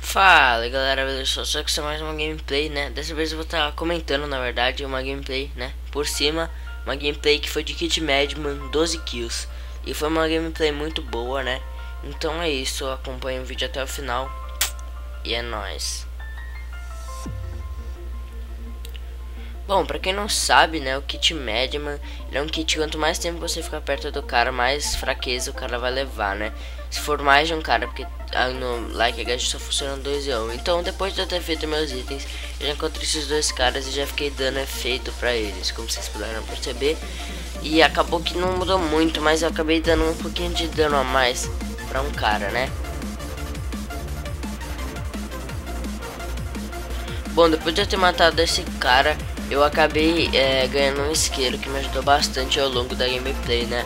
Fala galera, beleza? Só que isso é mais uma gameplay, né? Dessa vez eu vou estar comentando, na verdade, uma gameplay, né? Por cima, uma gameplay que foi de Kit Madman, 12 kills. E foi uma gameplay muito boa, né? Então é isso, acompanhe o vídeo até o final. E é nóis. Bom, pra quem não sabe, né, o Kit Madman, ele é um kit, quanto mais tempo você ficar perto do cara, mais fraqueza o cara vai levar, né? Se for mais de um cara, porque no Like a Gadget só funciona 2 e 1. Então, depois de eu ter feito meus itens, eu já encontrei esses dois caras e já fiquei dando efeito pra eles, como vocês puderam perceber. E acabou que não mudou muito, mas eu acabei dando um pouquinho de dano a mais pra um cara, né? Bom, depois de eu ter matado esse cara, eu acabei ganhando um isqueiro que me ajudou bastante ao longo da gameplay, né?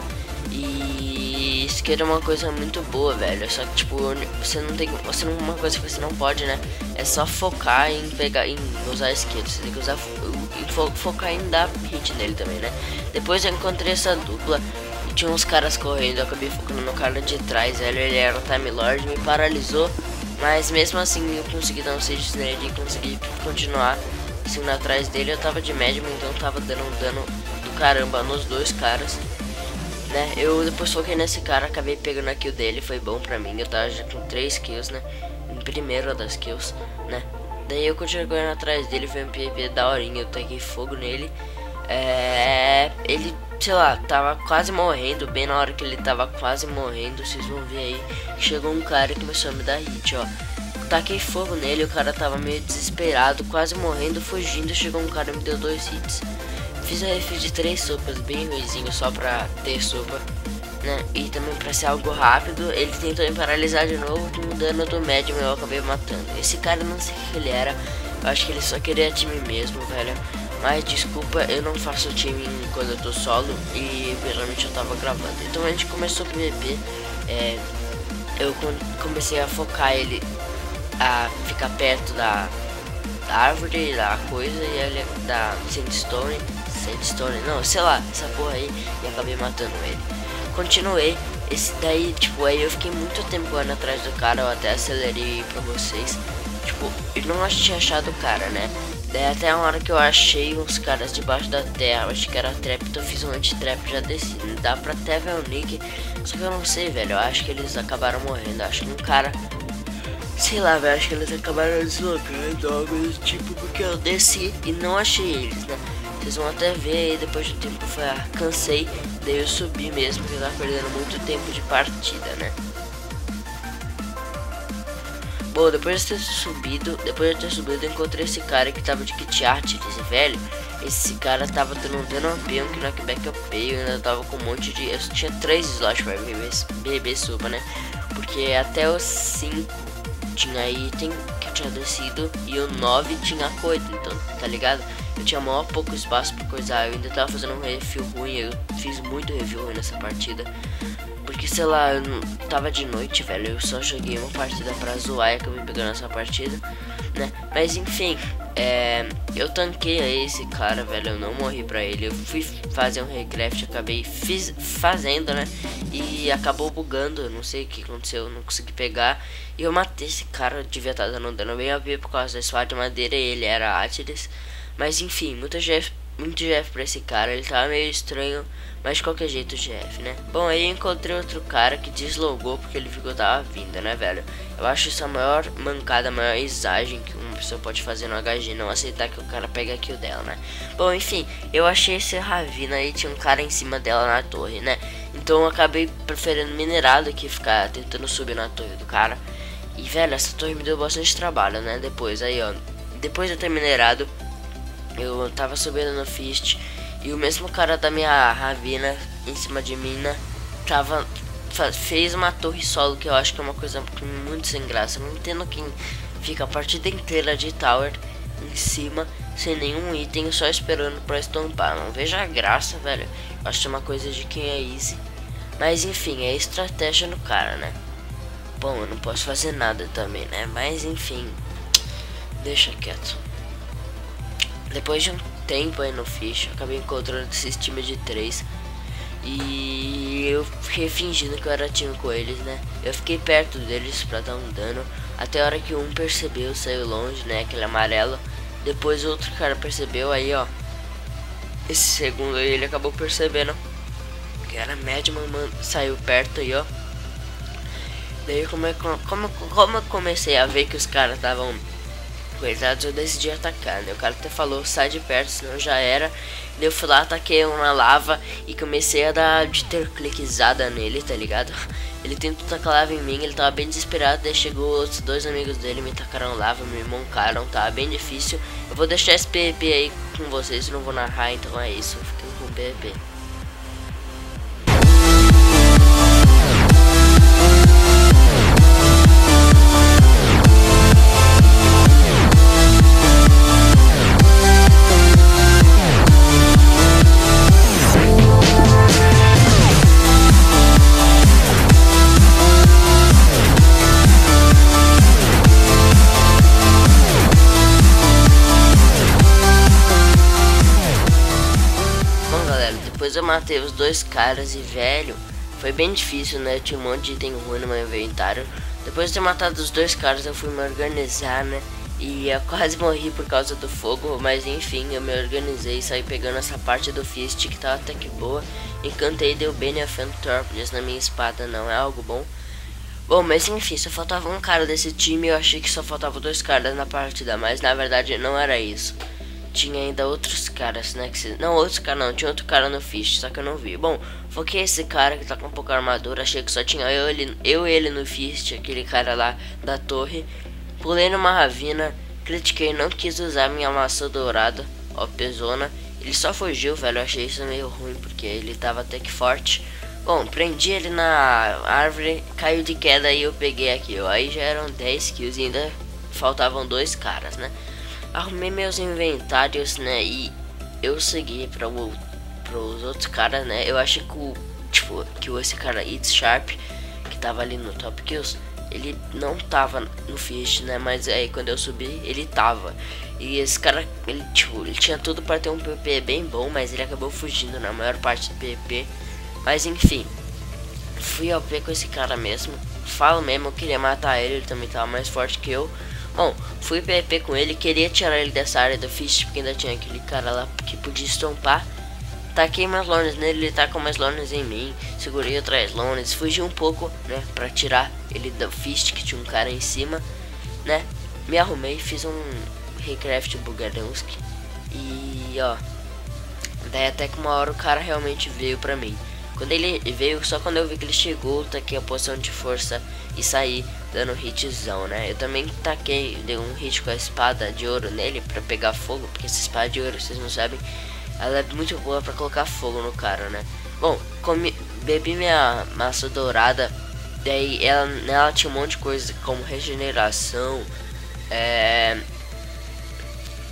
E isqueiro é uma coisa muito boa, velho. Só que tipo, uma coisa que você não pode, né? É só focar em usar isqueiro. Você tem que usar focar em dar hit nele também, né? Depois eu encontrei essa dupla e tinha uns caras correndo. Eu acabei focando no cara de trás, velho. Ele era um Time Lord, me paralisou. Mas mesmo assim eu consegui dar um sage nele e consegui continuar seguindo atrás dele. Eu tava de Madman, então tava dando um dano do caramba nos dois caras, né? Eu depois foquei nesse cara, acabei pegando a kill dele, foi bom pra mim. Eu tava já com 3 kills, né? Em primeiro das kills, né? Daí eu continuei correndo atrás dele, foi um PvP da horinha, eu taquei fogo nele. Ele, sei lá, tava quase morrendo. Bem na hora que ele tava quase morrendo, vocês vão ver aí, chegou um cara e começou a me dar hit, ó. Taquei fogo nele, o cara tava meio desesperado, quase morrendo, fugindo. Chegou um cara e me deu 2 hits. Fiz a ref de 3 sopas, bem ruizinho, só pra ter sopa, né? E também pra ser algo rápido. Ele tentou me paralisar de novo, com um dano do Madman eu acabei matando. Esse cara, não sei o que ele era, eu acho que ele só queria time mesmo, velho. Mas desculpa, eu não faço time quando eu tô solo e geralmente eu tava gravando. Então a gente começou o PvP, eu comecei a focar ele a ficar perto da árvore, da coisa, e ele da Sandstone, não, sei lá, essa porra aí, e acabei matando ele. Continuei, esse daí, tipo, aí eu fiquei muito tempo andando atrás do cara, eu até acelerei pra vocês. Tipo, eu não tinha achado o cara, né? Daí até a hora que eu achei uns caras debaixo da terra, acho que era trap, então eu fiz um anti-trap, já desci. Dá pra até ver o nick, só que eu não sei, velho, eu acho que eles acabaram morrendo. Eu acho que um cara, sei lá, velho, acho que eles acabaram deslocando, algo do tipo, porque eu desci e não achei eles, né? Vocês vão até ver aí, depois de um tempo eu falei, cansei, daí eu subi mesmo, porque eu tava perdendo muito tempo de partida, né? Bom, depois de ter subido, eu encontrei esse cara que tava de kit artillery, velho. Esse cara tava dando um dano AP, um knockback AP, eu ainda tava com um monte de... Eu tinha 3 slots pra beber sopa, né? Porque até os 5 tinha item que eu tinha descido e o 9 tinha coisa, então, tá ligado? Eu tinha maior pouco espaço pra coisar, eu ainda tava fazendo um review ruim, eu fiz muito review ruim nessa partida. Porque, sei lá, eu não tava de noite, velho, eu só joguei uma partida pra zoar e acabei pegando essa partida, né? Mas enfim, eu tanquei esse cara, velho, eu não morri pra ele. Eu fui fazer um recraft, acabei fazendo, né? E acabou bugando, eu não sei o que aconteceu, eu não consegui pegar. E eu matei esse cara, eu devia estar dando dano bem AP por causa da espada de madeira, e ele era Atlas. Mas enfim, muito GF pra esse cara, ele tava meio estranho, mas de qualquer jeito GF, né? Bom, aí eu encontrei outro cara que deslogou porque ele viu que eu tava vindo, né, velho? Eu acho isso a maior mancada, a maior exagem que uma pessoa pode fazer no HG, não aceitar que o cara pegue a kill dela, né? Bom, enfim, eu achei esse Ravina aí, tinha um cara em cima dela na torre, né? Então eu acabei preferindo minerado que ficar tentando subir na torre do cara. E, velho, essa torre me deu bastante trabalho, né? Depois, aí, ó, depois de eu ter minerado, eu tava subindo no Fist e o mesmo cara da minha Ravina em cima de mim, né, fez uma torre solo, que eu acho que é uma coisa muito sem graça. Eu não entendo quem fica a partida inteira de tower em cima sem nenhum item, só esperando pra estampar. Não vejo a graça, velho. Eu acho que é uma coisa de quem é easy. Mas enfim, é estratégia no cara, né? Bom, eu não posso fazer nada também, né? Mas enfim, deixa quieto. Depois de um tempo aí no Fish, eu acabei encontrando esse time de 3. E eu fiquei fingindo que eu era time com eles, né? Eu fiquei perto deles pra dar um dano. Até a hora que um percebeu, saiu longe, né? Aquele amarelo. Depois outro cara percebeu, aí ó. Esse segundo aí ele acabou percebendo que era Madman, mano. Saiu perto aí, ó. Daí como eu comecei a ver que os caras estavam coitados, eu decidi atacar, né? O cara até falou, sai de perto, senão já era. Daí eu fui lá, ataquei uma lava e comecei a dar de ter cliquezada nele, tá ligado? Ele tentou tacar lava em mim, ele tava bem desesperado. Daí chegou os dois amigos dele, me tacaram lava, me moncaram, tava bem difícil. Eu vou deixar esse PvP aí com vocês, não vou narrar, então é isso, fiquem com o PvP. Depois eu matei os dois caras e, velho, foi bem difícil, né? Eu tinha um monte de item ruim no meu inventário. Depois de ter matado os dois caras, eu fui me organizar, né? E eu quase morri por causa do fogo, mas enfim, eu me organizei e saí pegando essa parte do Fist que tava até que boa. Encantei e deu Bane of Anthropos na minha espada, não é algo bom. Bom, mas enfim, só faltava um cara desse time. Eu achei que só faltava dois caras na partida, mas na verdade não era isso. Tinha ainda outros caras, né? Não, outros caras não, tinha outro cara no Fist, só que eu não vi. Bom, foquei esse cara que tá com pouca armadura. Achei que só tinha eu e ele no Fist, aquele cara lá da torre. Pulei numa ravina, critiquei, não quis usar minha maçã dourada, ó, pesona. Ele só fugiu, velho, eu achei isso meio ruim, porque ele tava até que forte. Bom, prendi ele na árvore, caiu de queda e eu peguei aqui, ó. Aí já eram 10 kills e ainda faltavam dois caras, né? Arrumei meus inventários, né, e eu segui para os outros caras, né. Eu achei que esse cara It's Sharp, que tava ali no top kills, ele não tava no Fist, né, mas aí quando eu subi, ele tava. E esse cara, ele tinha tudo para ter um PvP bem bom, mas ele acabou fugindo na maior parte do PvP. Mas enfim, fui ao P com esse cara mesmo. Falo mesmo, eu queria matar ele, ele também tava mais forte que eu. Bom, fui PvP com ele, queria tirar ele dessa área do Fist, porque ainda tinha aquele cara lá que podia estompar. Taquei mais lones nele, ele tacou mais lones em mim, segurei outras lones, fugi um pouco, né, pra tirar ele do Fist, que tinha um cara em cima, né. Me arrumei, fiz um Recraft Bugarowski e, ó, daí até que uma hora o cara realmente veio pra mim. Quando ele veio, só quando eu vi que ele chegou, taquei a poção de força e saí dando hitzão, né? Eu também taquei, dei um hit com a espada de ouro nele pra pegar fogo, porque essa espada de ouro, vocês não sabem, ela é muito boa pra colocar fogo no cara, né? Bom, bebi minha maçã dourada, daí nela tinha um monte de coisa como regeneração,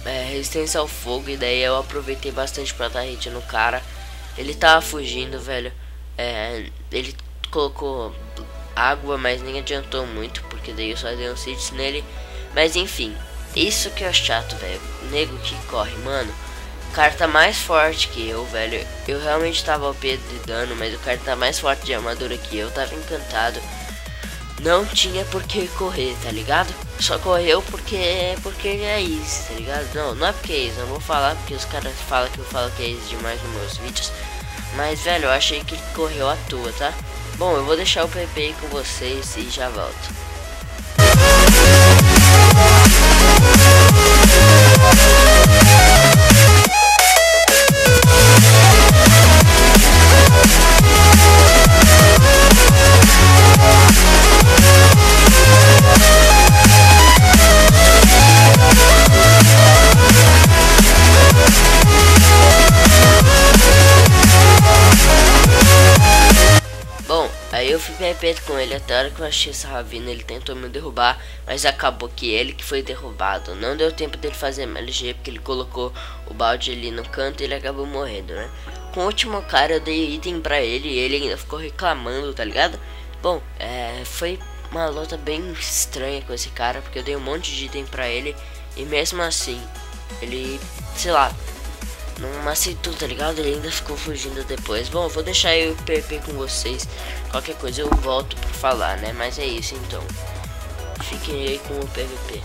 resistência ao fogo, e daí eu aproveitei bastante pra dar hit no cara. Ele tava fugindo, velho. Ele colocou água, mas nem adiantou muito, porque daí eu só dei um hits nele. Mas enfim, isso que é chato, velho. Nego que corre, mano. O cara tá mais forte que eu, velho. Eu realmente tava ao pé de dano, mas o cara tá mais forte de armadura que eu. Tava encantado. Não tinha por que correr, tá ligado? Só correu porque é isso, tá ligado? Não é porque é isso, não vou falar porque os caras falam que eu falo que é isso demais nos meus vídeos. Mas, velho, eu achei que ele correu à toa, tá? Bom, eu vou deixar o PP aí com vocês e já volto. Aí eu fui PvP com ele até a hora que eu achei essa ravina. Ele tentou me derrubar, mas acabou que ele que foi derrubado. Não deu tempo dele fazer MLG, porque ele colocou o balde ali no canto e ele acabou morrendo, né? Com o último cara eu dei item pra ele e ele ainda ficou reclamando, tá ligado? Bom, foi uma luta bem estranha com esse cara, porque eu dei um monte de item pra ele e mesmo assim, ele, sei lá, não macetou, tá ligado? Ele ainda ficou fugindo depois. Bom, eu vou deixar aí o PvP com vocês. Qualquer coisa eu volto pra falar, né? Mas é isso então. Fiquem aí com o PvP.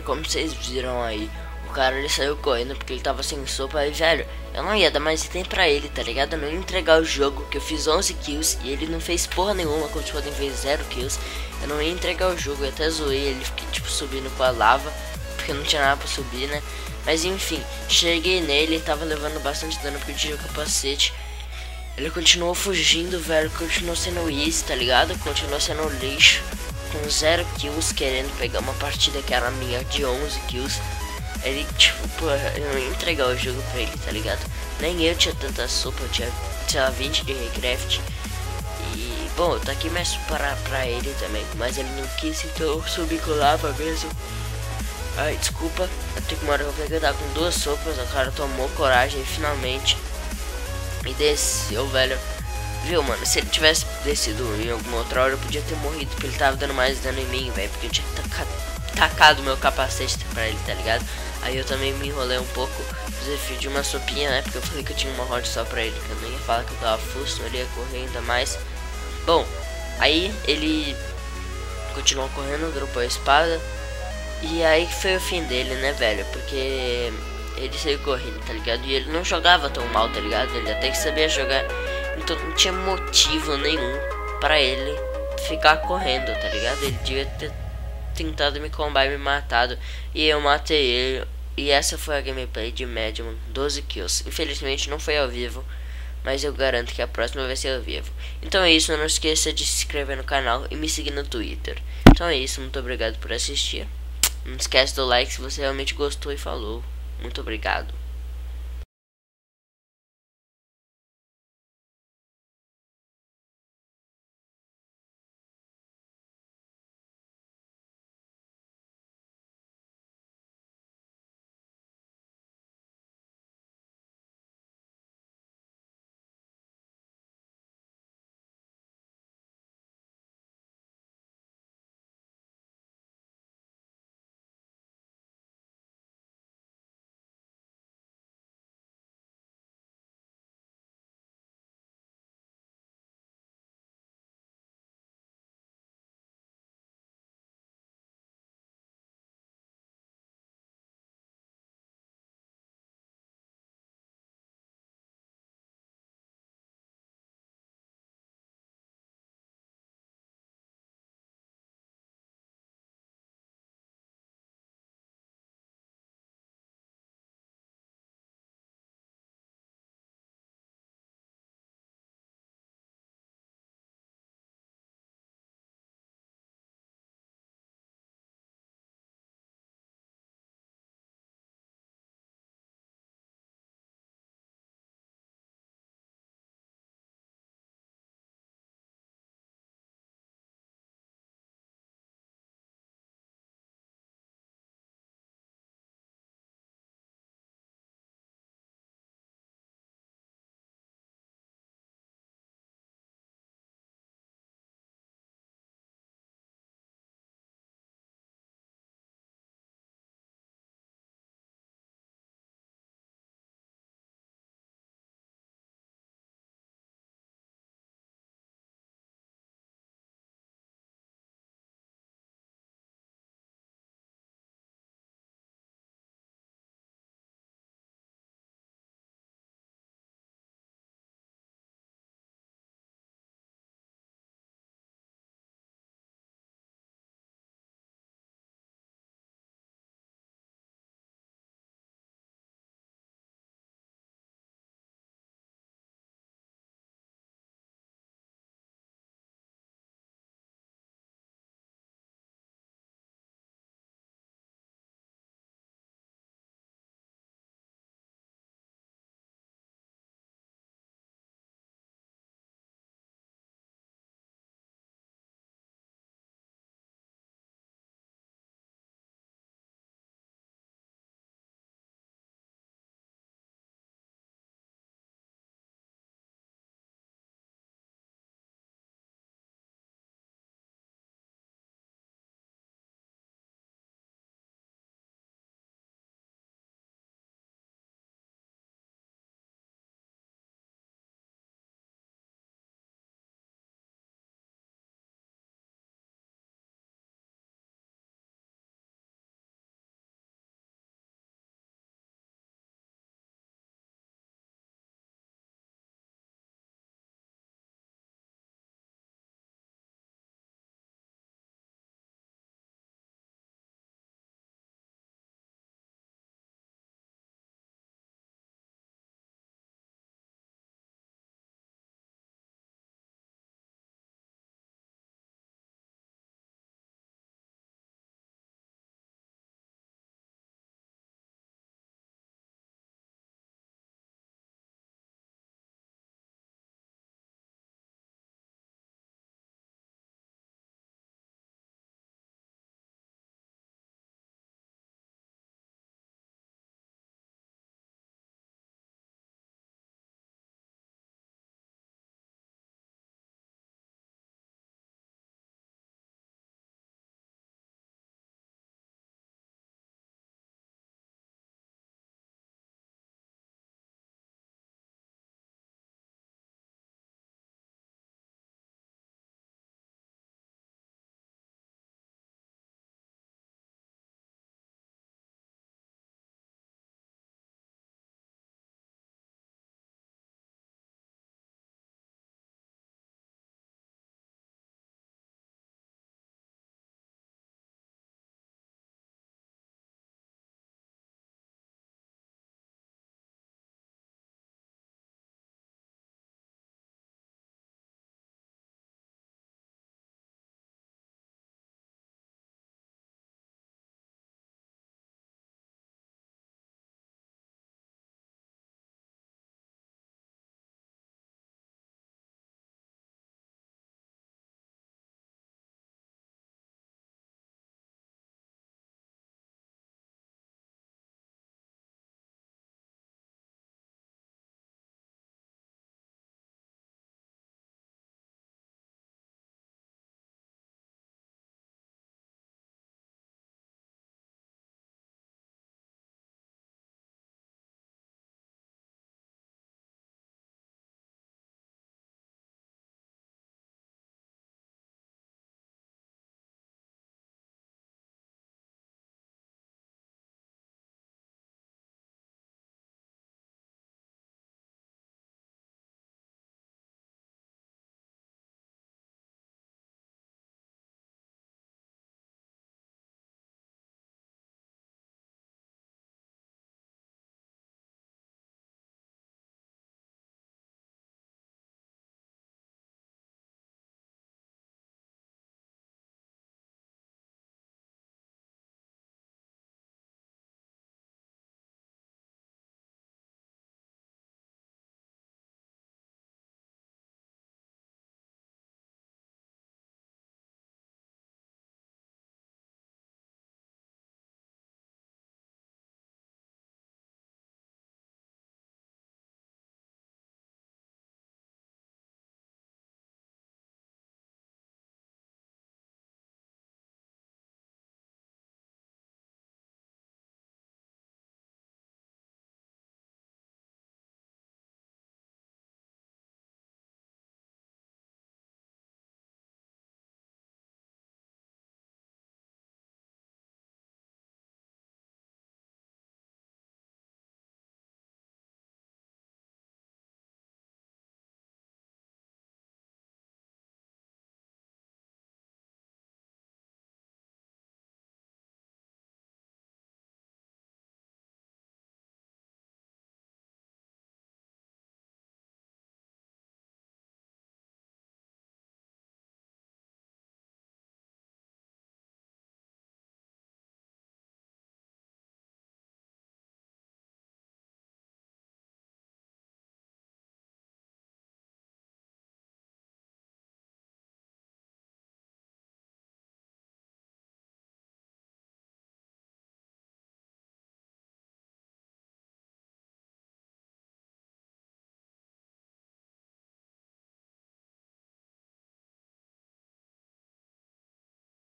Como vocês viram aí, o cara ele saiu correndo porque ele tava sem sopa. E velho, eu não ia dar mais item pra ele, tá ligado? Eu não ia entregar o jogo, que eu fiz 11 kills e ele não fez porra nenhuma. Quando o Odin fez 0 kills, eu não ia entregar o jogo. Eu até zoei ele, fiquei tipo subindo com a lava, porque não tinha nada pra subir, né? Mas enfim, cheguei nele, ele tava levando bastante dano porque eu tirei o capacete. Ele continuou fugindo, velho, continuou sendo easy, tá ligado? Continuou sendo lixo, com 0 kills, querendo pegar uma partida que era minha de 11 kills. Ele, tipo, porra, eu não ia entregar o jogo pra ele, tá ligado? Nem eu tinha tanta sopa, eu tinha, sei lá, 20 de recraft. E, bom, eu tô aqui mais pra ele também, mas ele não quis, então eu subi com lava mesmo. Ai, desculpa, até que uma hora eu peguei, eu tava com 2 sopas, o cara tomou coragem finalmente e desceu, velho. Viu, mano, se ele tivesse descido em alguma outra hora eu podia ter morrido, porque ele tava dando mais dano em mim, velho, porque eu tinha tacado meu capacete pra ele, tá ligado? Aí eu também me enrolei um pouco, fiz de uma sopinha, né, porque eu falei que eu tinha uma horde só pra ele, que eu não ia falar que eu tava full, senão ele ia correr ainda mais. Bom, aí ele continuou correndo, dropou a espada, e aí foi o fim dele, né, velho, porque ele saiu correndo, tá ligado? E ele não jogava tão mal, tá ligado? Ele até que sabia jogar, então não tinha motivo nenhum pra ele ficar correndo, tá ligado? Ele devia ter tentado me combar e me matado, e eu matei ele. E essa foi a gameplay de Medium, 12 kills. Infelizmente não foi ao vivo, mas eu garanto que a próxima vai ser ao vivo. Então é isso, não esqueça de se inscrever no canal e me seguir no Twitter. Então é isso, muito obrigado por assistir. Não esquece do like se você realmente gostou e falou. Muito obrigado.